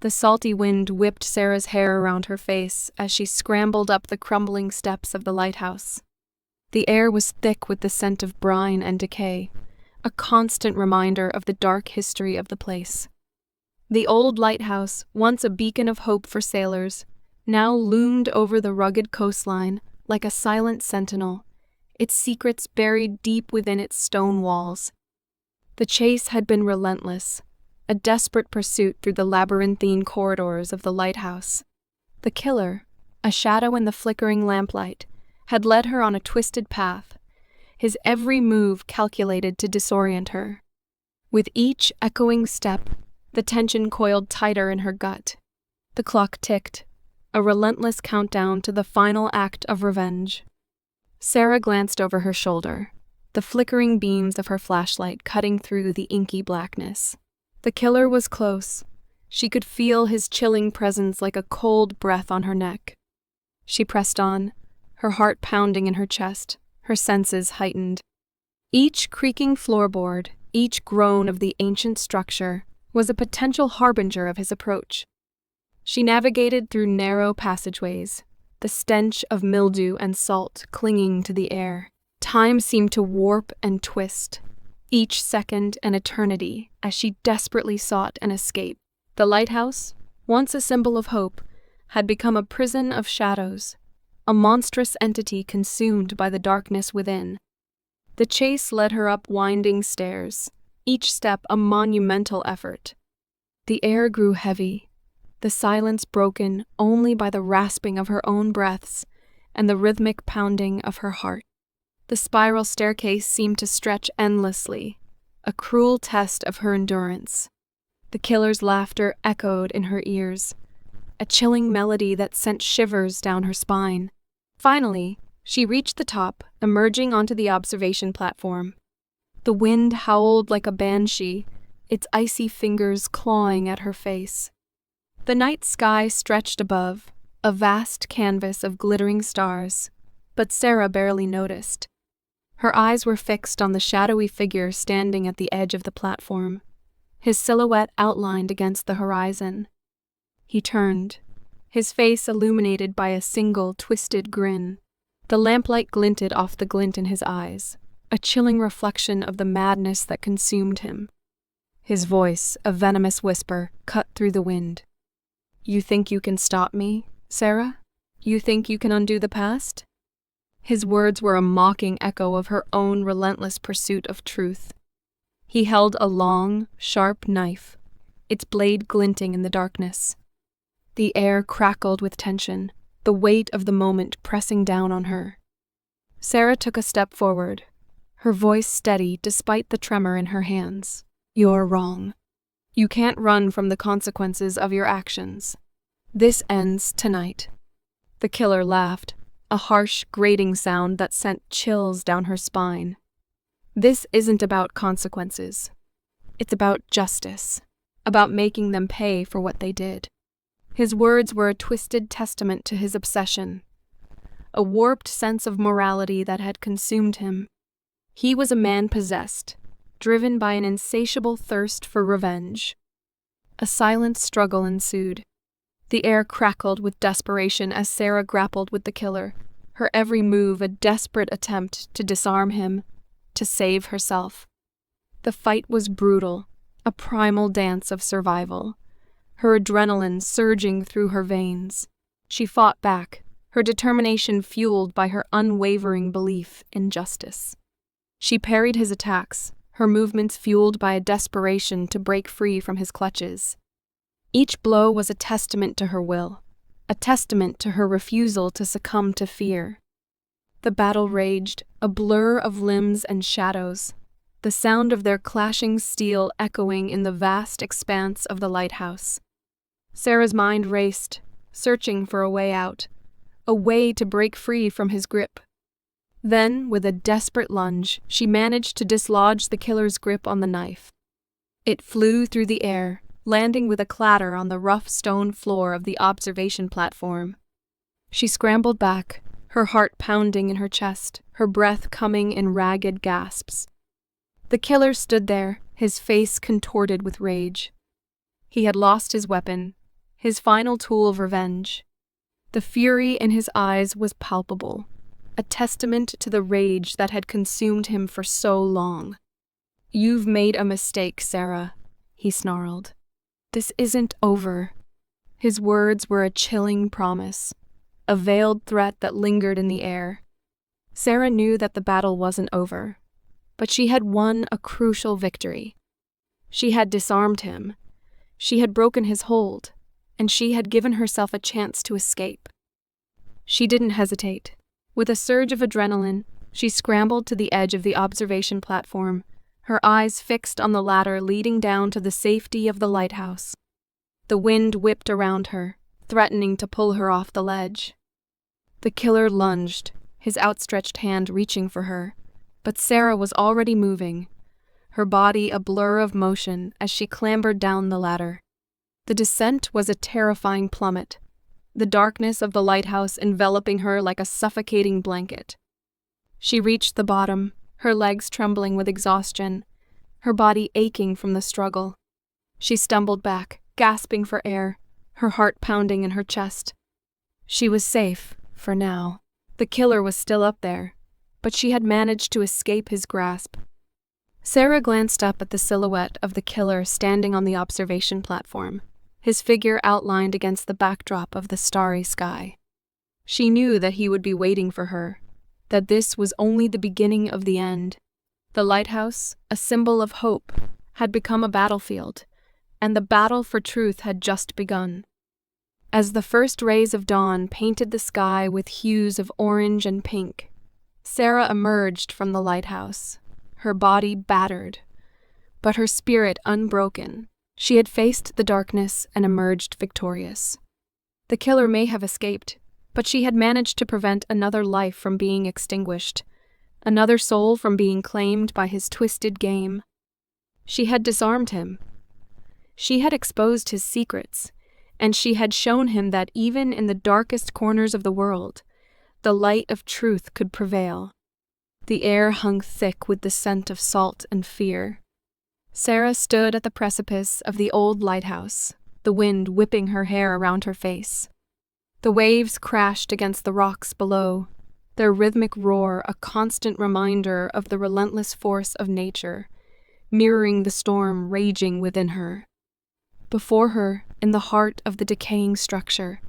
The salty wind whipped Sarah's hair around her face as she scrambled up the crumbling steps of the lighthouse. The air was thick with the scent of brine and decay, a constant reminder of the dark history of the place. The old lighthouse, once a beacon of hope for sailors, now loomed over the rugged coastline like a silent sentinel, its secrets buried deep within its stone walls. The chase had been relentless, a desperate pursuit through the labyrinthine corridors of the lighthouse. The killer, a shadow in the flickering lamplight, had led her on a twisted path, his every move calculated to disorient her. With each echoing step, the tension coiled tighter in her gut. The clock ticked, a relentless countdown to the final act of revenge. Sarah glanced over her shoulder, the flickering beams of her flashlight cutting through the inky blackness. The killer was close. She could feel his chilling presence like a cold breath on her neck. She pressed on, her heart pounding in her chest, her senses heightened. Each creaking floorboard, each groan of the ancient structure, was a potential harbinger of his approach. She navigated through narrow passageways, the stench of mildew and salt clinging to the air. Time seemed to warp and twist, each second an eternity, as she desperately sought an escape. The lighthouse, once a symbol of hope, had become a prison of shadows, a monstrous entity consumed by the darkness within. The chase led her up winding stairs, each step a monumental effort. The air grew heavy, the silence broken only by the rasping of her own breaths and the rhythmic pounding of her heart. The spiral staircase seemed to stretch endlessly, a cruel test of her endurance. The killer's laughter echoed in her ears, a chilling melody that sent shivers down her spine. Finally, she reached the top, emerging onto the observation platform. The wind howled like a banshee, its icy fingers clawing at her face. The night sky stretched above, a vast canvas of glittering stars, but Sarah barely noticed. Her eyes were fixed on the shadowy figure standing at the edge of the platform, his silhouette outlined against the horizon. He turned, his face illuminated by a single twisted grin. The lamplight glinted off the glint in his eyes, a chilling reflection of the madness that consumed him. His voice, a venomous whisper, cut through the wind. "You think you can stop me, Sarah? You think you can undo the past?" His words were a mocking echo of her own relentless pursuit of truth. He held a long, sharp knife, its blade glinting in the darkness. The air crackled with tension, the weight of the moment pressing down on her. Sarah took a step forward, her voice steady despite the tremor in her hands. "You're wrong. You can't run from the consequences of your actions. This ends tonight." The killer laughed, a harsh, grating sound that sent chills down her spine. "This isn't about consequences. It's about justice, about making them pay for what they did." His words were a twisted testament to his obsession, a warped sense of morality that had consumed him. He was a man possessed, driven by an insatiable thirst for revenge. A silent struggle ensued. The air crackled with desperation as Sarah grappled with the killer, her every move a desperate attempt to disarm him, to save herself. The fight was brutal, a primal dance of survival, her adrenaline surging through her veins. She fought back, her determination fueled by her unwavering belief in justice. She parried his attacks, her movements fueled by a desperation to break free from his clutches. Each blow was a testament to her will, a testament to her refusal to succumb to fear. The battle raged, a blur of limbs and shadows, the sound of their clashing steel echoing in the vast expanse of the lighthouse. Sarah's mind raced, searching for a way out, a way to break free from his grip. Then, with a desperate lunge, she managed to dislodge the killer's grip on the knife. It flew through the air, landing with a clatter on the rough stone floor of the observation platform. She scrambled back, her heart pounding in her chest, her breath coming in ragged gasps. The killer stood there, his face contorted with rage. He had lost his weapon, his final tool of revenge. The fury in his eyes was palpable, a testament to the rage that had consumed him for so long. "You've made a mistake, Sarah," he snarled. "This isn't over." His words were a chilling promise, a veiled threat that lingered in the air. Sarah knew that the battle wasn't over, but she had won a crucial victory. She had disarmed him, she had broken his hold, and she had given herself a chance to escape. She didn't hesitate. With a surge of adrenaline, she scrambled to the edge of the observation platform, her eyes fixed on the ladder leading down to the safety of the lighthouse. The wind whipped around her, threatening to pull her off the ledge. The killer lunged, his outstretched hand reaching for her, but Sarah was already moving, her body a blur of motion as she clambered down the ladder. The descent was a terrifying plummet, the darkness of the lighthouse enveloping her like a suffocating blanket. She reached the bottom, her legs trembling with exhaustion, her body aching from the struggle. She stumbled back, gasping for air, her heart pounding in her chest. She was safe, for now. The killer was still up there, but she had managed to escape his grasp. Sarah glanced up at the silhouette of the killer standing on the observation platform, his figure outlined against the backdrop of the starry sky. She knew that he would be waiting for her, that this was only the beginning of the end. The lighthouse, a symbol of hope, had become a battlefield, and the battle for truth had just begun. As the first rays of dawn painted the sky with hues of orange and pink, Sarah emerged from the lighthouse, her body battered, but her spirit unbroken. She had faced the darkness and emerged victorious. The killer may have escaped, but she had managed to prevent another life from being extinguished, another soul from being claimed by his twisted game. She had disarmed him. She had exposed his secrets, and she had shown him that even in the darkest corners of the world, the light of truth could prevail. The air hung thick with the scent of salt and fear. Sarah stood at the precipice of the old lighthouse, the wind whipping her hair around her face. The waves crashed against the rocks below, their rhythmic roar a constant reminder of the relentless force of nature, mirroring the storm raging within her. Before her, in the heart of the decaying structure,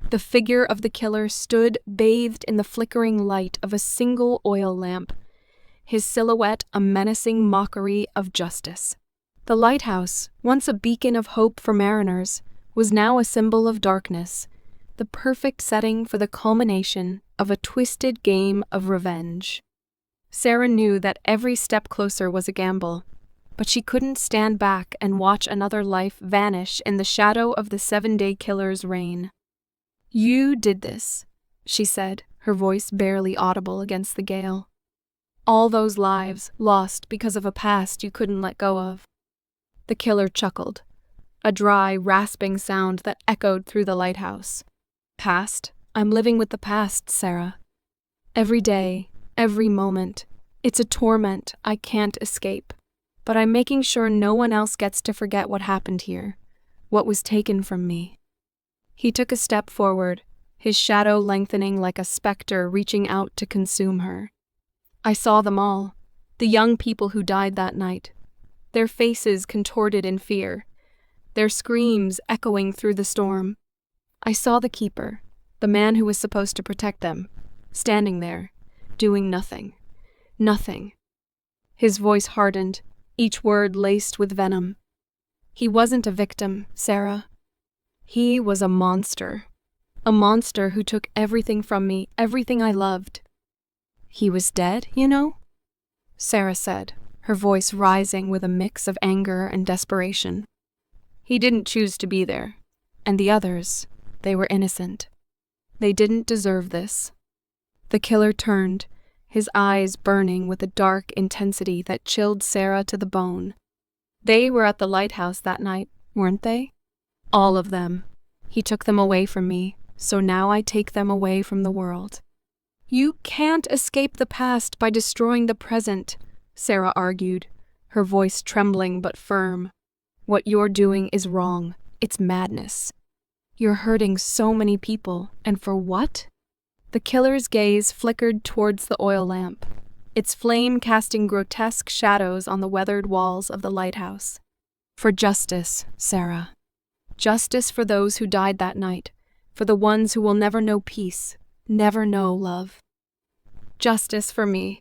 the figure of the killer stood bathed in the flickering light of a single oil lamp, his silhouette a menacing mockery of justice. The lighthouse, once a beacon of hope for mariners, was now a symbol of darkness, the perfect setting for the culmination of a twisted game of revenge. Sarah knew that every step closer was a gamble, but she couldn't stand back and watch another life vanish in the shadow of the 7-day killer's reign. "You did this," she said, her voice barely audible against the gale. "All those lives lost because of a past you couldn't let go of." The killer chuckled, a dry, rasping sound that echoed through the lighthouse. "Past? I'm living with the past, Sarah. Every day, every moment. It's a torment I can't escape. But I'm making sure no one else gets to forget what happened here, what was taken from me." He took a step forward, his shadow lengthening like a specter reaching out to consume her. "I saw them all, the young people who died that night, their faces contorted in fear, their screams echoing through the storm. I saw the keeper, the man who was supposed to protect them, standing there, doing nothing. Nothing." His voice hardened, each word laced with venom. "He wasn't a victim, Sarah. He was a monster who took everything from me, everything I loved." "He was dead, you know?" Sarah said, her voice rising with a mix of anger and desperation. "He didn't choose to be there. And the others, they were innocent. They didn't deserve this." The killer turned, his eyes burning with a dark intensity that chilled Sarah to the bone. "They were at the lighthouse that night, weren't they? All of them. He took them away from me, so now I take them away from the world." "You can't escape the past by destroying the present," Sarah argued, her voice trembling but firm. "What you're doing is wrong. It's madness." You're hurting so many people, and for what? The killer's gaze flickered towards the oil lamp, its flame casting grotesque shadows on the weathered walls of the lighthouse. For justice, Sarah. Justice for those who died that night, for the ones who will never know peace, never know love. Justice for me.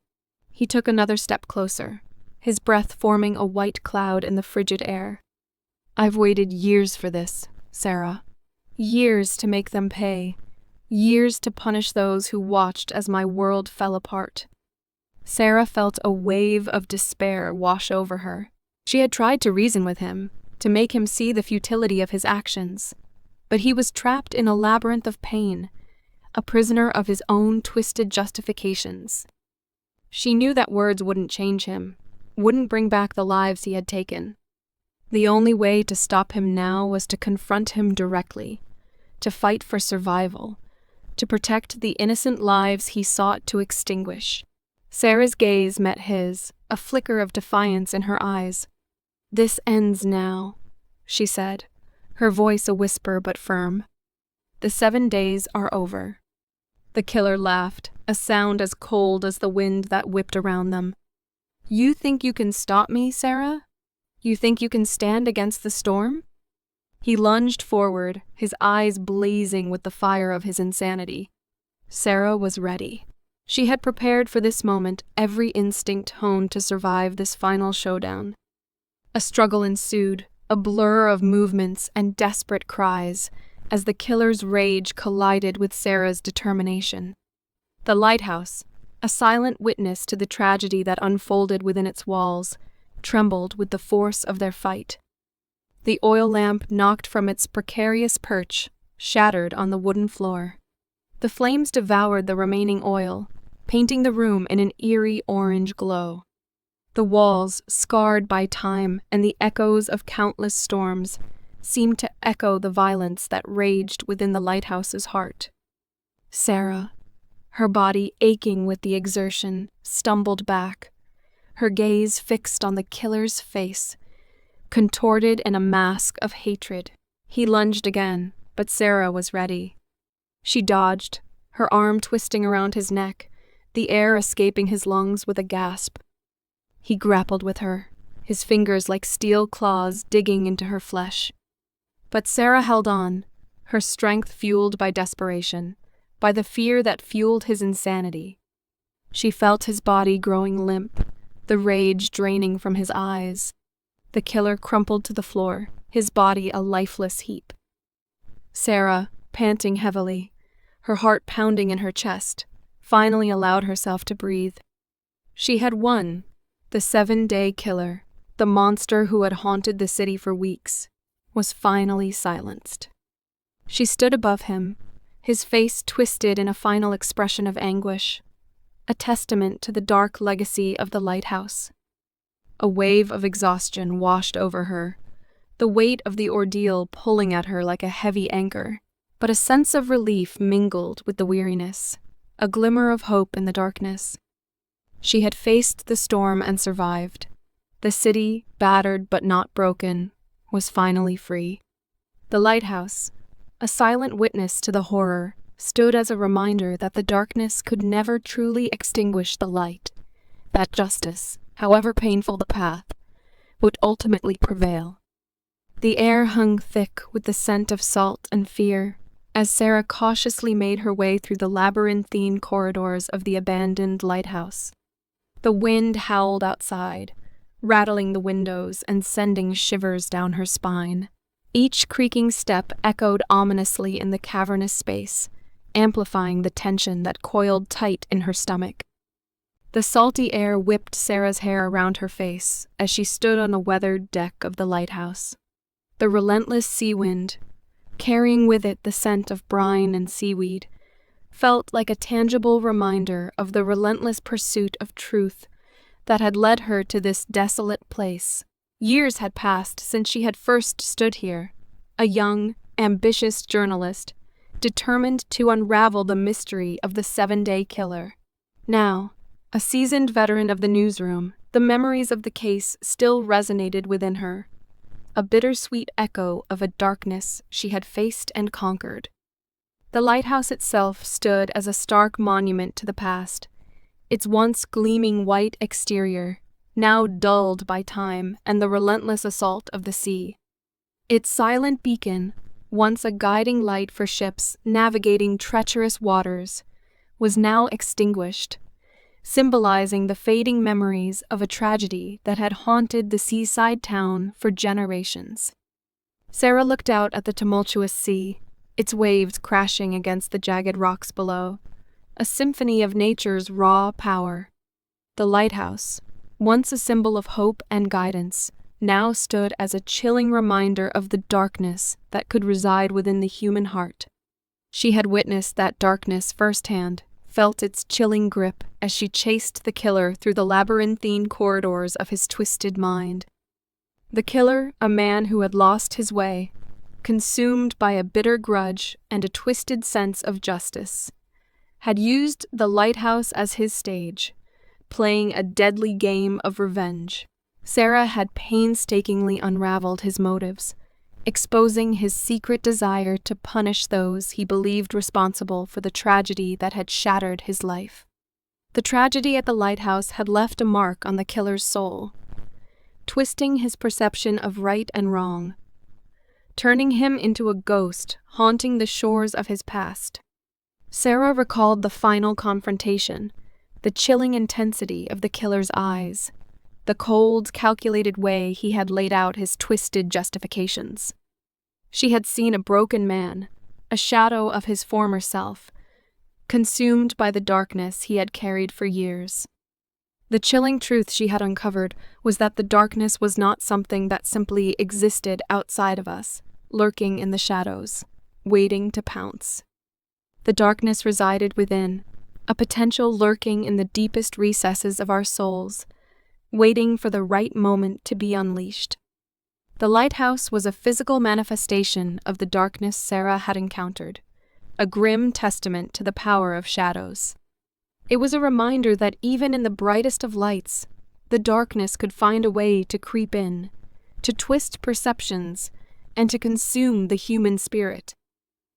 He took another step closer, his breath forming a white cloud in the frigid air. I've waited years for this, Sarah. Years to make them pay. Years to punish those who watched as my world fell apart. Sarah felt a wave of despair wash over her. She had tried to reason with him, to make him see the futility of his actions. But he was trapped in a labyrinth of pain, a prisoner of his own twisted justifications. She knew that words wouldn't change him, wouldn't bring back the lives he had taken. The only way to stop him now was to confront him directly, to fight for survival, to protect the innocent lives he sought to extinguish. Sarah's gaze met his, a flicker of defiance in her eyes. "This ends now," she said, her voice a whisper but firm. "The 7 days are over." The killer laughed, a sound as cold as the wind that whipped around them. "You think you can stop me, Sarah? You think you can stand against the storm?" He lunged forward, his eyes blazing with the fire of his insanity. Sarah was ready. She had prepared for this moment, every instinct honed to survive this final showdown. A struggle ensued, a blur of movements and desperate cries, as the killer's rage collided with Sarah's determination. The lighthouse, a silent witness to the tragedy that unfolded within its walls, trembled with the force of their fight. The oil lamp knocked from its precarious perch, shattered on the wooden floor. The flames devoured the remaining oil, painting the room in an eerie orange glow. The walls, scarred by time and the echoes of countless storms, seemed to echo the violence that raged within the lighthouse's heart. Sarah, her body aching with the exertion, stumbled back, her gaze fixed on the killer's face, contorted in a mask of hatred. He lunged again, but Sarah was ready. She dodged, her arm twisting around his neck, the air escaping his lungs with a gasp. He grappled with her, his fingers like steel claws digging into her flesh. But Sarah held on, her strength fueled by desperation, by the fear that fueled his insanity. She felt his body growing limp, the rage draining from his eyes. The killer crumpled to the floor, his body a lifeless heap. Sarah, panting heavily, her heart pounding in her chest, finally allowed herself to breathe. She had won. The 7-day killer, the monster who had haunted the city for weeks, was finally silenced. She stood above him, his face twisted in a final expression of anguish, a testament to the dark legacy of the lighthouse. A wave of exhaustion washed over her, the weight of the ordeal pulling at her like a heavy anchor, but a sense of relief mingled with the weariness, a glimmer of hope in the darkness. She had faced the storm and survived. The city, battered but not broken, was finally free. The lighthouse, a silent witness to the horror, stood as a reminder that the darkness could never truly extinguish the light, that justice, however painful the path, would ultimately prevail. The air hung thick with the scent of salt and fear, as Sarah cautiously made her way through the labyrinthine corridors of the abandoned lighthouse. The wind howled outside, rattling the windows and sending shivers down her spine. Each creaking step echoed ominously in the cavernous space, amplifying the tension that coiled tight in her stomach. The salty air whipped Sarah's hair around her face as she stood on the weathered deck of the lighthouse. The relentless sea wind, carrying with it the scent of brine and seaweed, felt like a tangible reminder of the relentless pursuit of truth that had led her to this desolate place. Years had passed since she had first stood here, a young, ambitious journalist, determined to unravel the mystery of the 7-day killer. Now, a seasoned veteran of the newsroom, the memories of the case still resonated within her. a bittersweet echo of a darkness she had faced and conquered. The lighthouse itself stood as a stark monument to the past, its once gleaming white exterior, now dulled by time and the relentless assault of the sea. Its silent beacon, once a guiding light for ships navigating treacherous waters, was now extinguished, symbolizing the fading memories of a tragedy that had haunted the seaside town for generations. Sarah looked out at the tumultuous sea, its waves crashing against the jagged rocks below, a symphony of nature's raw power. The lighthouse, once a symbol of hope and guidance, now stood as a chilling reminder of the darkness that could reside within the human heart. She had witnessed that darkness firsthand, felt its chilling grip as she chased the killer through the labyrinthine corridors of his twisted mind. The killer, a man who had lost his way, consumed by a bitter grudge and a twisted sense of justice, had used the lighthouse as his stage, playing a deadly game of revenge. Sarah had painstakingly unraveled his motives, exposing his secret desire to punish those he believed responsible for the tragedy that had shattered his life. The tragedy at the lighthouse had left a mark on the killer's soul, twisting his perception of right and wrong, turning him into a ghost haunting the shores of his past. Sarah recalled the final confrontation, the chilling intensity of the killer's eyes, the cold, calculated way he had laid out his twisted justifications. She had seen a broken man, a shadow of his former self, consumed by the darkness he had carried for years. The chilling truth she had uncovered was that the darkness was not something that simply existed outside of us, lurking in the shadows, waiting to pounce. The darkness resided within, a potential lurking in the deepest recesses of our souls, waiting for the right moment to be unleashed. The lighthouse was a physical manifestation of the darkness Sarah had encountered, a grim testament to the power of shadows. It was a reminder that even in the brightest of lights, the darkness could find a way to creep in, to twist perceptions, and to consume the human spirit.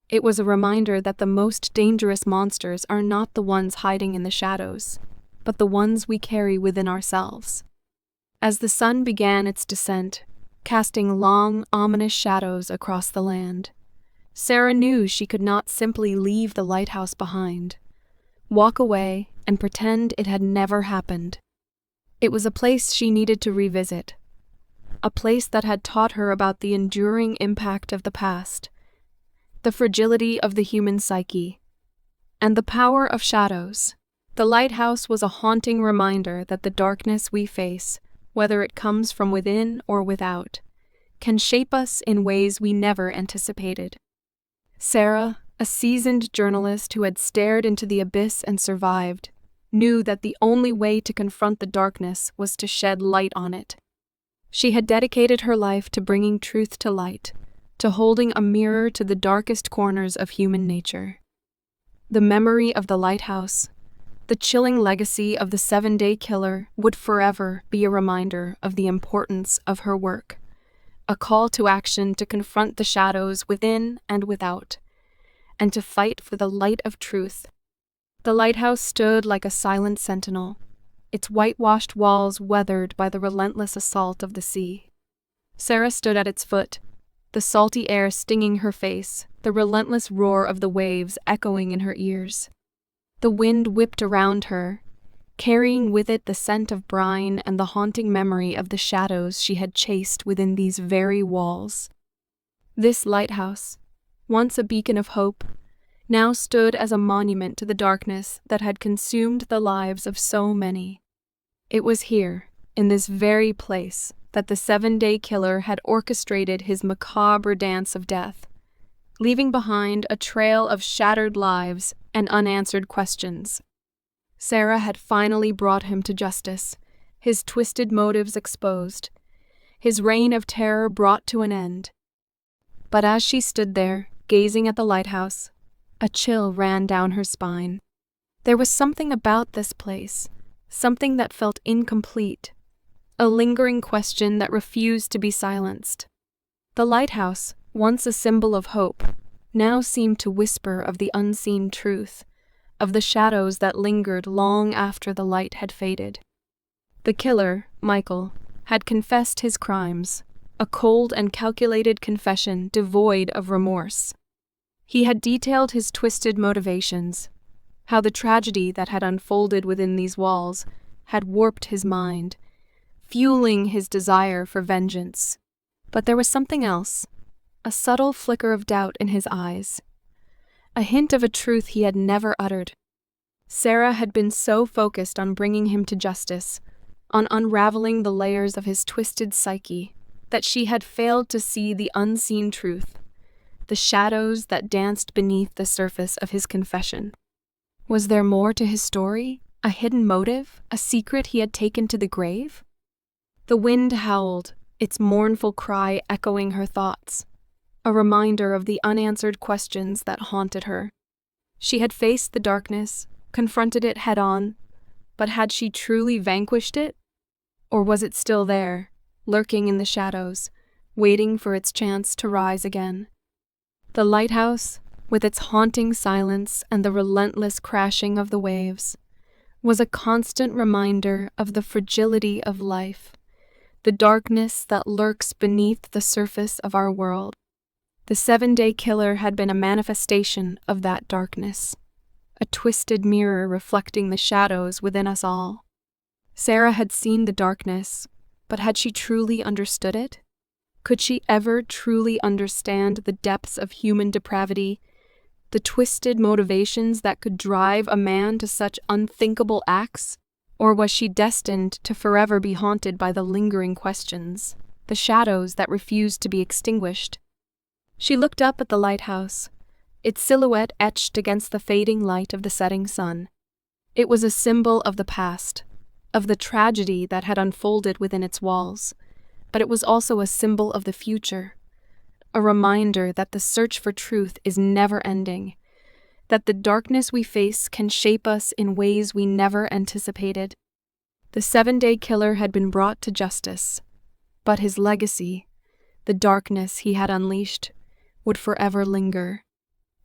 It was a reminder that the most dangerous monsters are not the ones hiding in the shadows, but the ones we carry within ourselves. As the sun began its descent, casting long, ominous shadows across the land, Sarah knew she could not simply leave the lighthouse behind, walk away, and pretend it had never happened. It was a place she needed to revisit, a place that had taught her about the enduring impact of the past, the fragility of the human psyche, and the power of shadows. The lighthouse was a haunting reminder that the darkness we face, whether it comes from within or without, can shape us in ways we never anticipated. Sarah, a seasoned journalist who had stared into the abyss and survived, knew that the only way to confront the darkness was to shed light on it. She had dedicated her life to bringing truth to light, to holding a mirror to the darkest corners of human nature. The memory of the lighthouse, the chilling legacy of the 7-day killer, would forever be a reminder of the importance of her work, a call to action to confront the shadows within and without, and to fight for the light of truth. The lighthouse stood like a silent sentinel, its whitewashed walls weathered by the relentless assault of the sea. Sarah stood at its foot, the salty air stinging her face, the relentless roar of the waves echoing in her ears. The wind whipped around her, carrying with it the scent of brine and the haunting memory of the shadows she had chased within these very walls. This lighthouse, once a beacon of hope, now stood as a monument to the darkness that had consumed the lives of so many. It was here, in this very place, that the 7-day killer had orchestrated his macabre dance of death, leaving behind a trail of shattered lives and unanswered questions. Sarah had finally brought him to justice, his twisted motives exposed, his reign of terror brought to an end. But as she stood there, gazing at the lighthouse, a chill ran down her spine. There was something about this place, something that felt incomplete, a lingering question that refused to be silenced. The lighthouse, once a symbol of hope, now seemed to whisper of the unseen truth, of the shadows that lingered long after the light had faded. The killer, Michael, had confessed his crimes, a cold and calculated confession devoid of remorse. He had detailed his twisted motivations, how the tragedy that had unfolded within these walls had warped his mind, fueling his desire for vengeance. But there was something else, a subtle flicker of doubt in his eyes, a hint of a truth he had never uttered. Sarah had been so focused on bringing him to justice, on unraveling the layers of his twisted psyche, that she had failed to see the unseen truth, the shadows that danced beneath the surface of his confession. Was there more to his story? A hidden motive? A secret he had taken to the grave? The wind howled, its mournful cry echoing her thoughts, a reminder of the unanswered questions that haunted her. She had faced the darkness, confronted it head-on, but had she truly vanquished it? Or was it still there, lurking in the shadows, waiting for its chance to rise again? The lighthouse, with its haunting silence and the relentless crashing of the waves, was a constant reminder of the fragility of life, the darkness that lurks beneath the surface of our world. The 7-Day Killer had been a manifestation of that darkness, a twisted mirror reflecting the shadows within us all. Sarah had seen the darkness, but had she truly understood it? Could she ever truly understand the depths of human depravity, the twisted motivations that could drive a man to such unthinkable acts? Or was she destined to forever be haunted by the lingering questions, the shadows that refused to be extinguished? She looked up at the lighthouse, its silhouette etched against the fading light of the setting sun. It was a symbol of the past, of the tragedy that had unfolded within its walls, but it was also a symbol of the future, a reminder that the search for truth is never-ending, that the darkness we face can shape us in ways we never anticipated. The 7-Day Killer had been brought to justice, but his legacy, the darkness he had unleashed, would forever linger.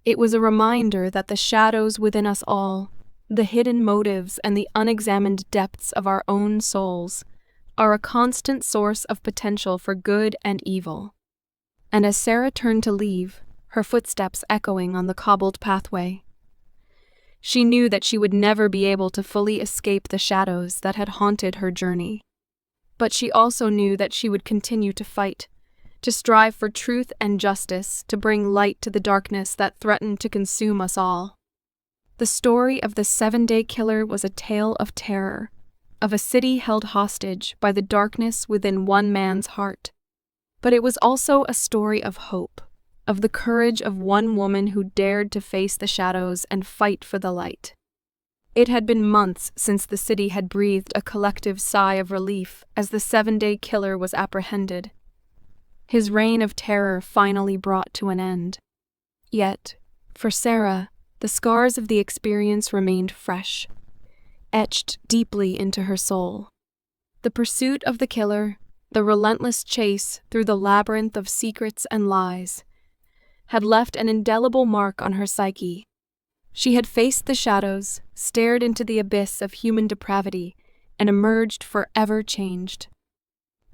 It was a reminder that the shadows within us all, the hidden motives and the unexamined depths of our own souls, are a constant source of potential for good and evil. And as Sarah turned to leave, her footsteps echoing on the cobbled pathway, she knew that she would never be able to fully escape the shadows that had haunted her journey. But she also knew that she would continue to fight, to strive for truth and justice, to bring light to the darkness that threatened to consume us all. The story of the 7-Day Killer was a tale of terror, of a city held hostage by the darkness within one man's heart. But it was also a story of hope, of the courage of one woman who dared to face the shadows and fight for the light. It had been months since the city had breathed a collective sigh of relief as the 7-Day Killer was apprehended. His reign of terror finally brought to an end. Yet, for Sarah, the scars of the experience remained fresh, etched deeply into her soul. The pursuit of the killer, the relentless chase through the labyrinth of secrets and lies, had left an indelible mark on her psyche. She had faced the shadows, stared into the abyss of human depravity, and emerged forever changed.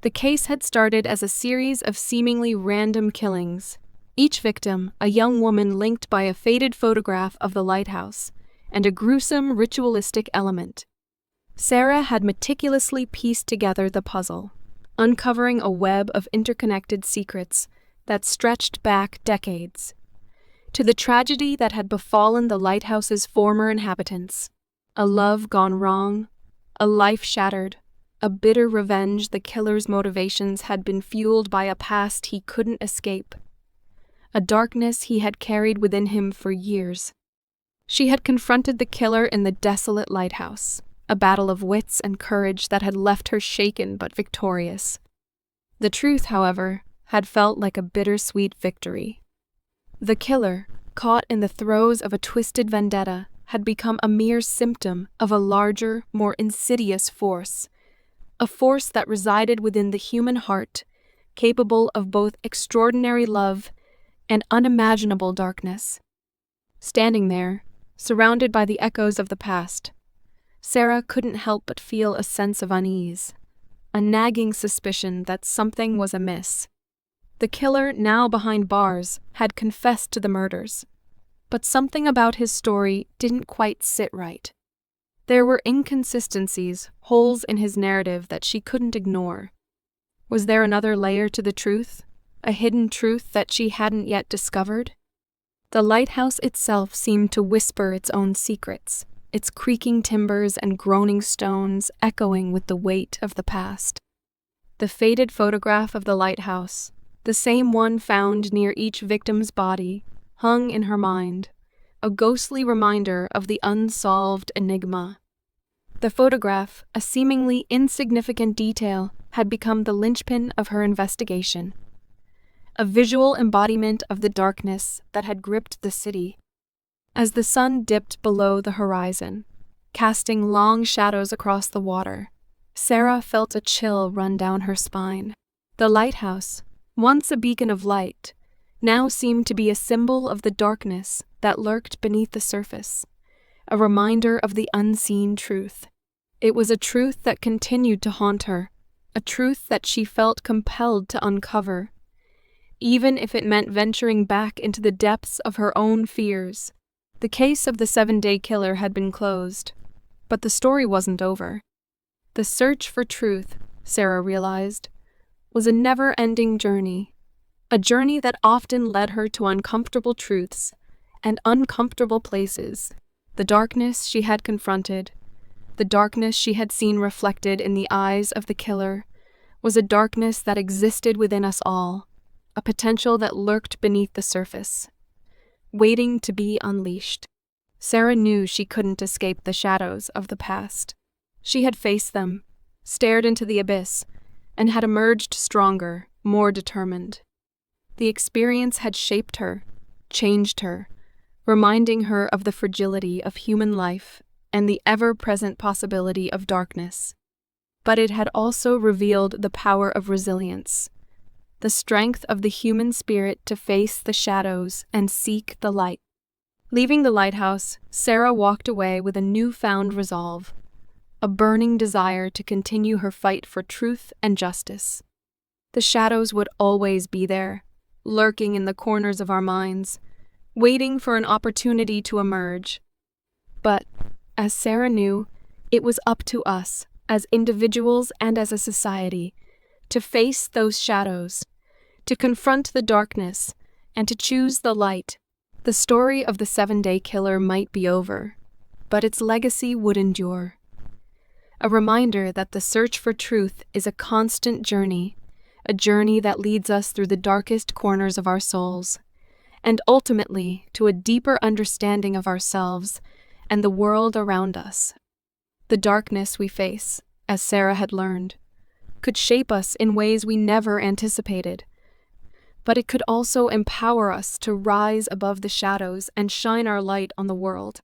The case had started as a series of seemingly random killings, each victim a young woman linked by a faded photograph of the lighthouse and a gruesome ritualistic element. Sarah had meticulously pieced together the puzzle, uncovering a web of interconnected secrets that stretched back decades to the tragedy that had befallen the lighthouse's former inhabitants, a love gone wrong, a life shattered, a bitter revenge. The killer's motivations had been fueled by a past he couldn't escape, a darkness he had carried within him for years. She had confronted the killer in the desolate lighthouse, a battle of wits and courage that had left her shaken but victorious. The truth, however, had felt like a bittersweet victory. The killer, caught in the throes of a twisted vendetta, had become a mere symptom of a larger, more insidious force, a force that resided within the human heart, capable of both extraordinary love and unimaginable darkness. Standing there, surrounded by the echoes of the past, Sarah couldn't help but feel a sense of unease, a nagging suspicion that something was amiss. The killer, now behind bars, had confessed to the murders, but something about his story didn't quite sit right. There were inconsistencies, holes in his narrative that she couldn't ignore. Was there another layer to the truth, a hidden truth that she hadn't yet discovered? The lighthouse itself seemed to whisper its own secrets, its creaking timbers and groaning stones echoing with the weight of the past. The faded photograph of the lighthouse, the same one found near each victim's body, hung in her mind, a ghostly reminder of the unsolved enigma. The photograph, a seemingly insignificant detail, had become the linchpin of her investigation, a visual embodiment of the darkness that had gripped the city. As the sun dipped below the horizon, casting long shadows across the water, Sarah felt a chill run down her spine. The lighthouse, once a beacon of light, now seemed to be a symbol of the darkness that lurked beneath the surface, a reminder of the unseen truth. It was a truth that continued to haunt her, a truth that she felt compelled to uncover, even if it meant venturing back into the depths of her own fears. The case of the 7-day killer had been closed, but the story wasn't over. The search for truth, Sarah realized, was a never-ending journey, a journey that often led her to uncomfortable truths and uncomfortable places. The darkness she had confronted, the darkness she had seen reflected in the eyes of the killer, was a darkness that existed within us all, a potential that lurked beneath the surface, waiting to be unleashed. Sarah knew she couldn't escape the shadows of the past. She had faced them, stared into the abyss, and had emerged stronger, more determined. The experience had shaped her, changed her, reminding her of the fragility of human life and the ever-present possibility of darkness. But it had also revealed the power of resilience, the strength of the human spirit to face the shadows and seek the light. Leaving the lighthouse, Sarah walked away with a newfound resolve, a burning desire to continue her fight for truth and justice. The shadows would always be there, lurking in the corners of our minds, waiting for an opportunity to emerge. But, as Sarah knew, it was up to us, as individuals and as a society, to face those shadows, to confront the darkness, and to choose the light. The story of the 7-day killer might be over, but its legacy would endure. A reminder that the search for truth is a constant journey, a journey that leads us through the darkest corners of our souls, and ultimately to a deeper understanding of ourselves and the world around us. The darkness we face, as Sarah had learned, could shape us in ways we never anticipated, but it could also empower us to rise above the shadows and shine our light on the world.